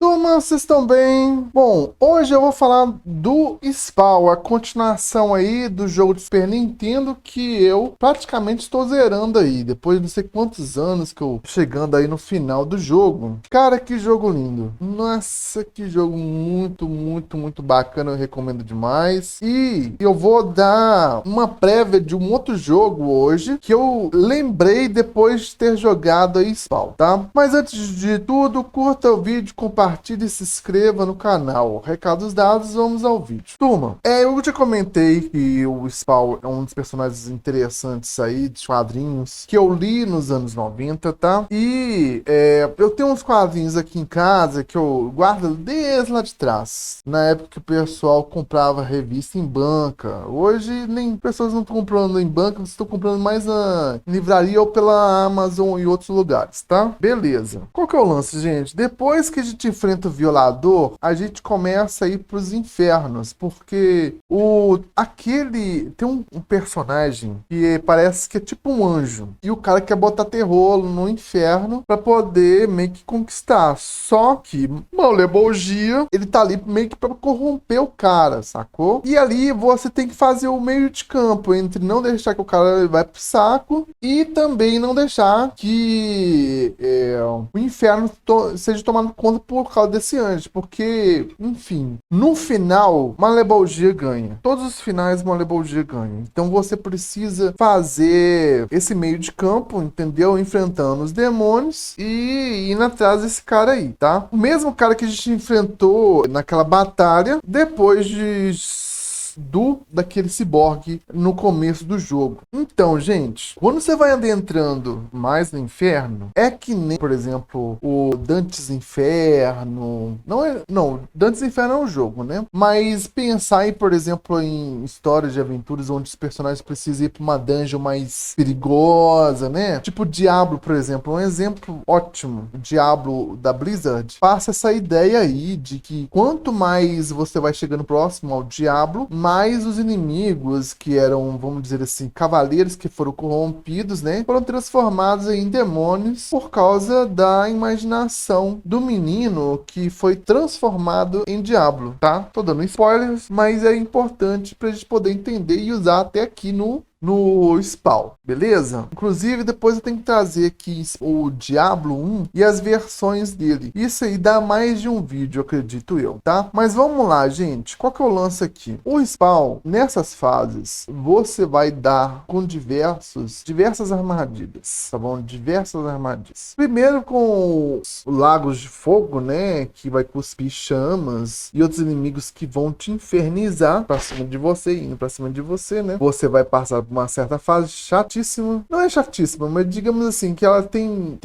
Turma, vocês estão bem? Bom, hoje eu vou falar do Spawn, a continuação aí do jogo de Super Nintendo que eu praticamente estou zerando aí, depois de não sei quantos anos que eu chegando aí no final do jogo. Cara, que jogo lindo. Nossa, que jogo muito bacana, eu recomendo demais. E eu vou dar uma prévia de um outro jogo hoje que eu lembrei depois de ter jogado aí Spawn, tá? Mas antes de tudo, curta o vídeo, compartilhe e se inscreva no canal. Recados dados, vamos ao vídeo. Turma, eu já comentei que o Spawn é um dos personagens interessantes aí, dos quadrinhos, que eu li nos anos 90, tá? E eu tenho uns quadrinhos aqui em casa que eu guardo desde lá de trás. Na época que o pessoal comprava revista em banca. Hoje, nem pessoas não estão comprando em banca, estão comprando mais na livraria ou pela Amazon e outros lugares, tá? Beleza. Qual que é o lance, gente? Depois que a gente enfrenta o violador, a gente começa a ir pros infernos, porque tem um personagem que parece que é tipo um anjo, e o cara quer botar terror no inferno pra poder meio que conquistar. Só que Malebolgia, ele tá ali meio que pra corromper o cara, sacou? E ali você tem que fazer o meio de campo entre não deixar que o cara vai pro saco e também não deixar que o inferno seja tomado conta por causa desse anjo, porque, enfim, no final, Malebolgia ganha. Todos os finais, Malebolgia ganha. Então você precisa fazer esse meio de campo, entendeu? Enfrentando os demônios e indo atrás desse cara aí, tá? O mesmo cara que a gente enfrentou naquela batalha, depois daquele ciborgue no começo do jogo. Então, gente, quando você vai adentrando mais no inferno, é que nem, por exemplo, o Dante's Inferno. Não, Dante's Inferno é um jogo, né? Mas pensar aí, por exemplo, em histórias de aventuras onde os personagens precisam ir para uma dungeon mais perigosa, né? Tipo Diablo, por exemplo, um exemplo ótimo. O Diablo da Blizzard passa essa ideia aí de que quanto mais você vai chegando próximo ao Diablo, mais os inimigos, que eram, vamos dizer assim, cavaleiros que foram corrompidos, né, foram transformados em demônios por causa da imaginação do menino que foi transformado em diabo, tá? Tô dando spoilers, mas é importante pra gente poder entender e usar até aqui no Spawn, beleza? Inclusive, depois eu tenho que trazer aqui o Diablo 1 e as versões dele. Isso aí dá mais de um vídeo, acredito eu, tá? Mas vamos lá, gente. Qual que é o lance aqui? O Spawn, nessas fases, você vai dar com diversas armadilhas, tá bom? Diversas armadilhas. Primeiro com os lagos de fogo, né? Que vai cuspir chamas e outros inimigos que vão te infernizar pra cima de você, indo pra cima de você, né? Você vai passar uma certa fase chatíssima. Não é chatíssima, mas digamos assim, que ela tem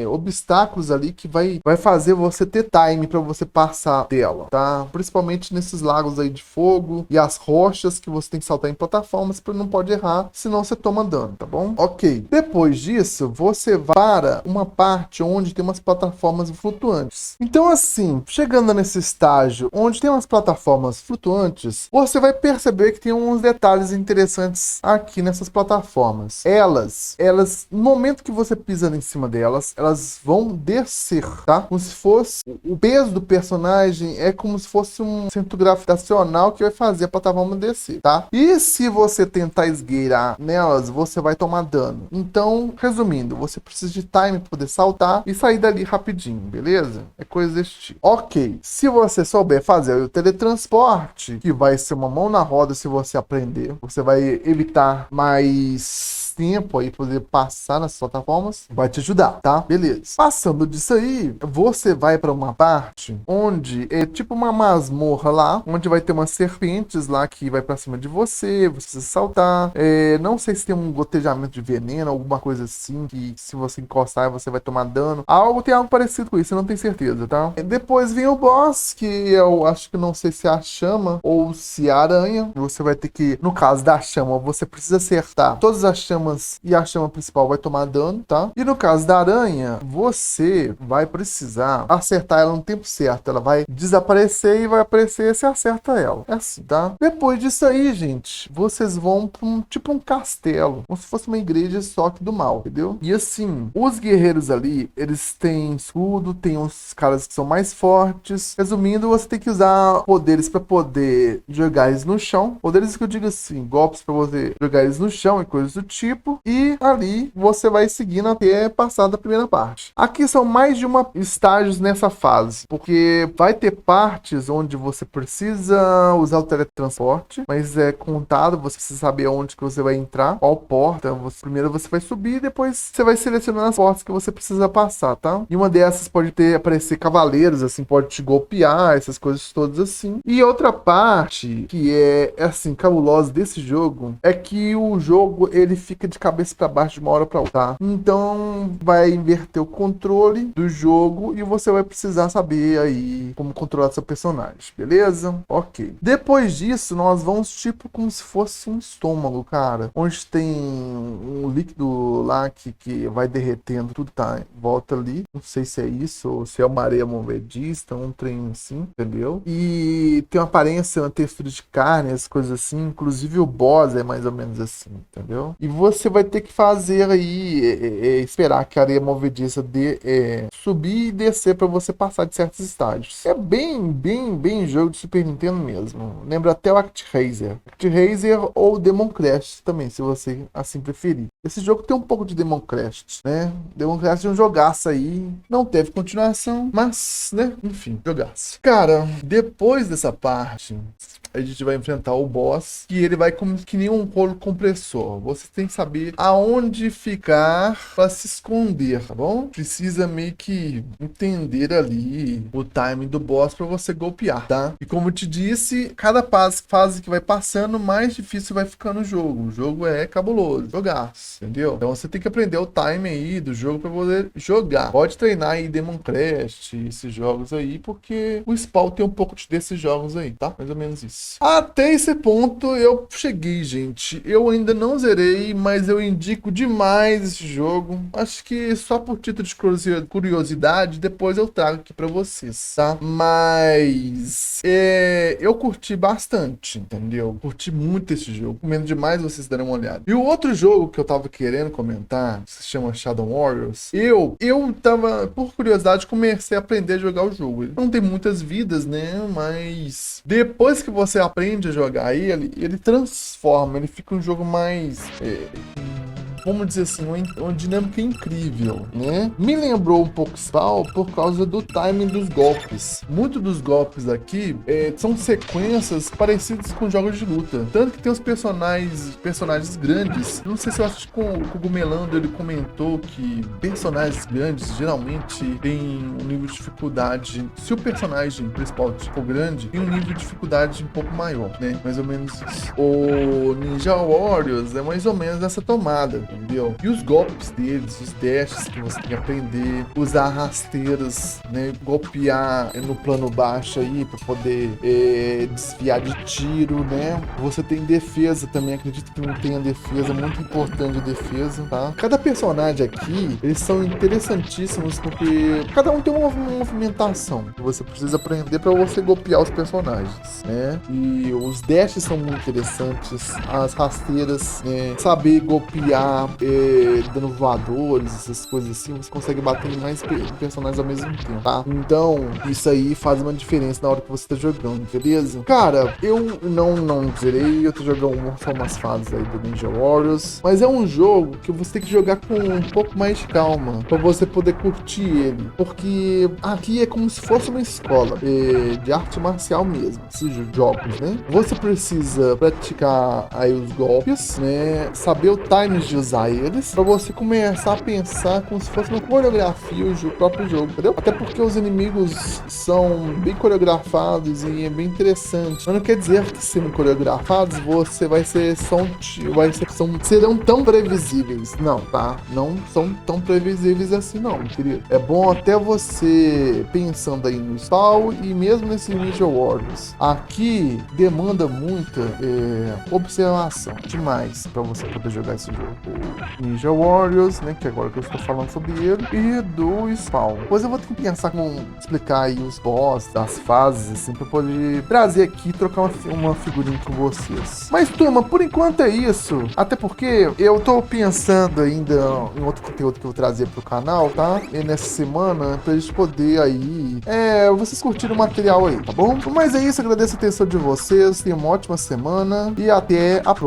obstáculos ali que vai fazer você ter time pra você passar dela, tá? Principalmente nesses lagos aí de fogo e as rochas que você tem que saltar em plataformas para não pode errar, senão você toma dano, tá bom? Ok. Depois disso, você vai para uma parte onde tem umas plataformas flutuantes. Então assim, chegando nesse estágio onde tem umas plataformas flutuantes, você vai perceber que tem uns detalhes interessantes aqui nessas plataformas. Elas, no momento que você pisa em cima delas, elas vão descer, tá? Como se fosse o peso do personagem é como se fosse um centro gravitacional que vai fazer a plataforma descer, tá? E se você tentar esgueirar nelas, você vai tomar dano. Então, resumindo, você precisa de time para poder saltar e sair dali rapidinho, beleza? É coisa desse tipo. Ok, se você souber fazer o teletransporte, que vai ser uma mão na roda se você aprender, você vai evitar mais tempo aí poder passar nas plataformas, vai te ajudar, tá? Beleza. Passando disso aí, você vai para uma parte onde é tipo uma masmorra lá, onde vai ter umas serpentes lá que vai para cima de você precisa saltar. Não sei se tem um gotejamento de veneno, alguma coisa assim, que se você encostar você vai tomar dano. Tem algo parecido com isso, eu não tenho certeza, tá? Depois vem o boss, que eu acho que não sei se é a chama ou se é a aranha. Você vai ter que, no caso da chama, você precisa acertar todas as chamas chamas e a chama principal vai tomar dano, tá? E no caso da aranha, você vai precisar acertar ela no tempo certo. Ela vai desaparecer e vai aparecer, você acerta ela. É assim, tá? Depois disso aí, gente, vocês vão pra tipo um castelo, como se fosse uma igreja só que do mal, entendeu? E assim, os guerreiros ali, eles têm escudo, tem uns caras que são mais fortes. Resumindo, você tem que usar poderes pra poder jogar eles no chão. Poderes que eu digo assim, golpes pra você jogar eles no chão e coisas do tipo. E ali você vai seguindo até passar da primeira parte. Aqui são mais de uma estágios nessa fase, porque vai ter partes onde você precisa usar o teletransporte, mas é contado, você precisa saber onde que você vai entrar, qual porta. Primeiro você vai subir, depois você vai selecionando as portas que você precisa passar, tá? E uma dessas pode aparecer cavaleiros, assim, pode te golpear, essas coisas todas assim. E outra parte que é assim, cabulosa desse jogo, é que o jogo, ele fica de cabeça pra baixo de uma hora pra outra, tá? Então, vai inverter o controle do jogo e você vai precisar saber aí como controlar seu personagem, beleza? Ok. Depois disso, nós vamos tipo como se fosse um estômago, cara, onde tem um líquido lá que vai derretendo, tudo tá em volta ali. Não sei se é isso ou se é uma areia movediça, um trem assim, entendeu? E tem uma aparência, uma textura de carne, as coisas assim. Inclusive o boss é mais ou menos assim, entendeu? E você vai ter que fazer aí, esperar que a areia movediça subir e descer para você passar de certos estágios. É bem jogo de Super Nintendo mesmo. Lembra até o ActRaiser. ActRaiser ou Demon Crash também, se você assim preferir. Esse jogo tem um pouco de Demon Crash, né? Demon Crash é um jogaço aí. Não teve continuação, mas, né? Enfim, jogaço. Cara, depois dessa parte, a gente vai enfrentar o boss, que ele vai como que nem um rolo compressor. Você tem que saber aonde ficar para se esconder, tá bom? Precisa meio que entender ali o timing do boss para você golpear, tá? E como eu te disse, cada fase que vai passando, mais difícil vai ficando o jogo. O jogo é cabuloso, jogaço, entendeu? Então você tem que aprender o time aí do jogo para poder jogar. Pode treinar aí Demon Crash, esses jogos aí, porque o Spawn tem um pouco desses jogos aí, tá? Mais ou menos isso. Até esse ponto eu cheguei, gente. Eu ainda não zerei, mas eu indico demais esse jogo. Acho que só por título de curiosidade, depois eu trago aqui pra vocês, tá? Mas eu curti bastante, entendeu? Curti muito esse jogo. Recomendo demais vocês darem uma olhada. E o outro jogo que eu tava querendo comentar, que se chama Shadow Warriors, eu tava, por curiosidade, comecei a aprender a jogar o jogo. Ele não tem muitas vidas, né? Mas depois que você aprende a jogar ele transforma, ele fica um jogo mais... vamos dizer assim, uma dinâmica incrível, né? Me lembrou um pouco Spawn por causa do timing dos golpes. Muitos dos golpes aqui são sequências parecidas com jogos de luta. Tanto que tem os personagens grandes. Não sei se eu acho que o Cogumelando ele comentou que personagens grandes geralmente têm um nível de dificuldade. Se o personagem principal for grande, tem um nível de dificuldade um pouco maior, né? Mais ou menos isso. O Ninja Warriors é mais ou menos essa tomada, entendeu? E os golpes deles, os dashes que você tem que aprender, usar rasteiras, né? Golpear no plano baixo aí para poder desviar de tiro, né? Você tem defesa também, acredito que não tenha defesa, muito importante a defesa, tá? Cada personagem aqui, eles são interessantíssimos porque cada um tem uma movimentação que você precisa aprender para você golpear os personagens, né? E os dashes são muito interessantes, as rasteiras, saber golpear dando voadores, essas coisas assim, você consegue bater em mais personagens ao mesmo tempo, tá? Então, isso aí faz uma diferença na hora que você tá jogando, beleza? Cara, eu não zerei, eu tô jogando só umas fases aí do Ninja Warriors, mas é um jogo que você tem que jogar com um pouco mais de calma, pra você poder curtir ele, porque aqui é como se fosse uma escola de arte marcial mesmo, esses jogos, né? Você precisa praticar aí os golpes, né? Saber o time de usar eles, pra você começar a pensar como se fosse uma coreografia o próprio jogo, entendeu? Até porque os inimigos são bem coreografados e é bem interessante. Mas não quer dizer que sendo coreografados, você vai ser serão tão previsíveis. Não, tá? Não são tão previsíveis assim não, querido. É bom até você pensando aí no Spawn e mesmo nesse Ninja Warriors. Aqui demanda muita observação demais pra você poder jogar esse jogo. Ninja Warriors, né, que agora que eu estou falando sobre ele, e do Spawn. Depois eu vou ter que pensar como explicar aí os boss, as fases, assim, pra poder trazer aqui e trocar uma figurinha com vocês. Mas, turma, por enquanto é isso. Até porque eu tô pensando ainda em outro conteúdo que eu vou trazer pro canal, tá? E nessa semana, pra gente poder aí, vocês curtirem o material aí, tá bom? Mas é isso, agradeço a atenção de vocês, tenham uma ótima semana e até a próxima.